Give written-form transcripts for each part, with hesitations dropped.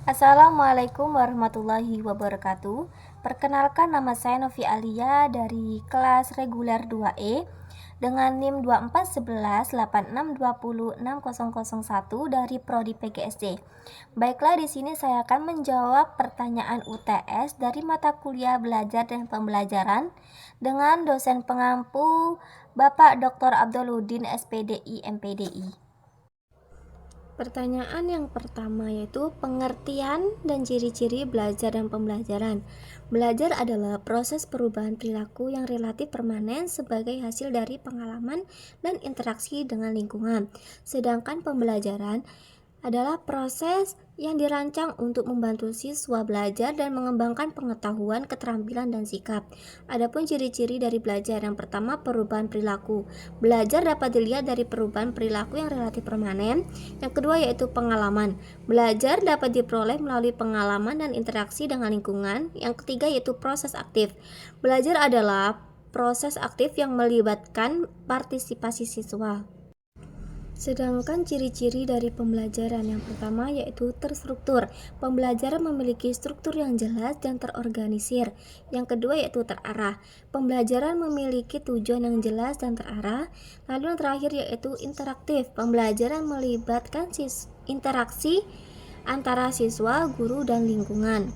Assalamualaikum warahmatullahi wabarakatuh. Perkenalkan, nama saya Novi Alia dari kelas reguler 2E dengan NIM 241186206001 dari Prodi PGSD. Baiklah, di sini saya akan menjawab pertanyaan UTS dari mata kuliah belajar dan pembelajaran dengan dosen pengampu Bapak Dr. Abduludin SPDI MPDI. Pertanyaan yang pertama yaitu pengertian dan ciri-ciri belajar dan pembelajaran. Belajar adalah proses perubahan perilaku yang relatif permanen sebagai hasil dari pengalaman dan interaksi dengan lingkungan. Sedangkan pembelajaran adalah proses yang dirancang untuk membantu siswa belajar dan mengembangkan pengetahuan, keterampilan, dan sikap. Adapun ciri-ciri dari belajar, yang pertama, perubahan perilaku. Belajar dapat dilihat dari perubahan perilaku yang relatif permanen. Yang kedua yaitu pengalaman. Belajar dapat diperoleh melalui pengalaman dan interaksi dengan lingkungan. Yang ketiga yaitu proses aktif. Belajar adalah proses aktif yang melibatkan partisipasi siswa. Sedangkan ciri-ciri dari pembelajaran, yang pertama yaitu terstruktur. Pembelajaran memiliki struktur yang jelas dan terorganisir. Yang kedua yaitu terarah. Pembelajaran memiliki tujuan yang jelas dan terarah. Lalu yang terakhir yaitu interaktif. Pembelajaran melibatkan interaksi antara siswa, guru, dan lingkungan.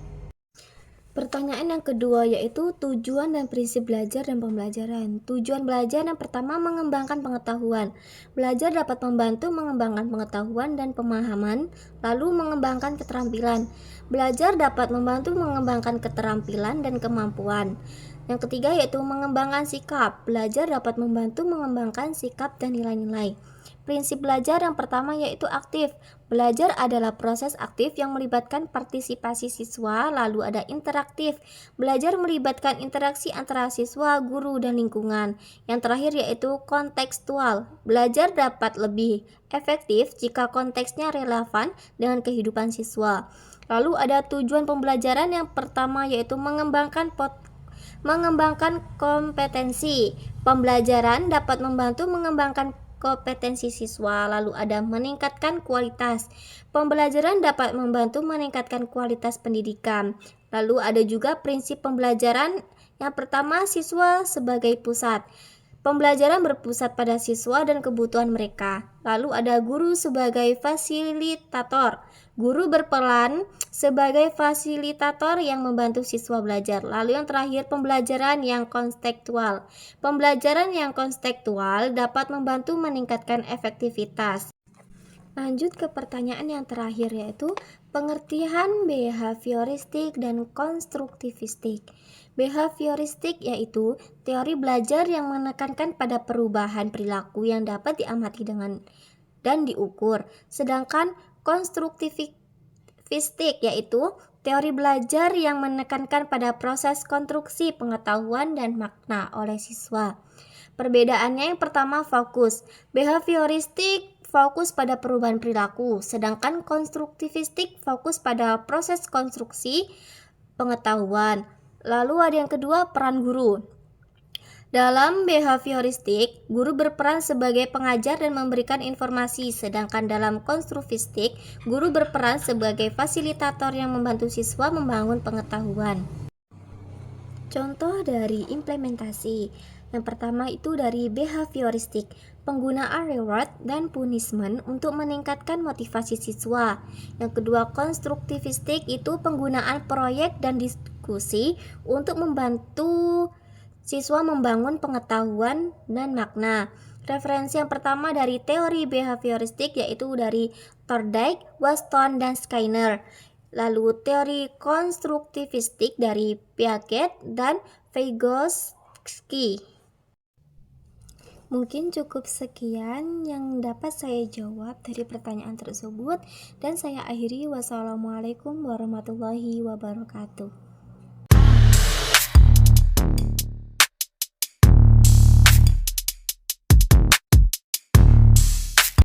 Pertanyaan yang kedua yaitu tujuan dan prinsip belajar dan pembelajaran. Tujuan belajar yang pertama mengembangkan pengetahuan. Belajar dapat membantu mengembangkan pengetahuan dan pemahaman, lalu mengembangkan keterampilan. Belajar dapat membantu mengembangkan keterampilan dan kemampuan. Yang ketiga yaitu mengembangkan sikap. Belajar dapat membantu mengembangkan sikap dan nilai-nilai. Prinsip belajar yang pertama yaitu aktif. Belajar adalah proses aktif yang melibatkan partisipasi siswa, lalu ada interaktif. Belajar melibatkan interaksi antara siswa, guru, dan lingkungan. Yang terakhir yaitu kontekstual. Belajar dapat lebih efektif jika konteksnya relevan dengan kehidupan siswa. Lalu ada tujuan pembelajaran yang pertama yaitu mengembangkan kompetensi. Pembelajaran dapat membantu mengembangkan kompetensi siswa, lalu ada meningkatkan kualitas. Pembelajaran dapat membantu meningkatkan kualitas pendidikan. Lalu ada juga prinsip pembelajaran. Yang pertama, siswa sebagai pusat. Pembelajaran berpusat pada siswa dan kebutuhan mereka. Lalu ada guru sebagai fasilitator. Guru berperan sebagai fasilitator yang membantu siswa belajar. Lalu yang terakhir, pembelajaran yang kontekstual. Pembelajaran yang kontekstual dapat membantu meningkatkan efektivitas. Lanjut ke pertanyaan yang terakhir yaitu pengertian behavioristik dan konstruktivistik. Behavioristik yaitu teori belajar yang menekankan pada perubahan perilaku yang dapat diamati dan diukur. Sedangkan konstruktivistik yaitu teori belajar yang menekankan pada proses konstruksi pengetahuan dan makna oleh siswa. Perbedaannya, yang pertama fokus. Behavioristik fokus pada perubahan perilaku, sedangkan konstruktivistik fokus pada proses konstruksi pengetahuan. Lalu ada yang kedua, peran guru. Dalam behavioristik, guru berperan sebagai pengajar dan memberikan informasi, sedangkan dalam konstruktivistik, guru berperan sebagai fasilitator yang membantu siswa membangun pengetahuan. Contoh dari implementasi. Yang pertama itu dari behavioristik, penggunaan reward dan punishment untuk meningkatkan motivasi siswa. Yang kedua, konstruktivistik itu penggunaan proyek dan diskusi untuk membantu siswa membangun pengetahuan dan makna. Referensi yang pertama dari teori behavioristik yaitu dari Thorndike, Waston, dan Skinner. Lalu teori konstruktivistik dari Piaget dan Vygotsky. Mungkin cukup sekian yang dapat saya jawab dari pertanyaan tersebut, dan saya akhiri. Wassalamualaikum warahmatullahi wabarakatuh.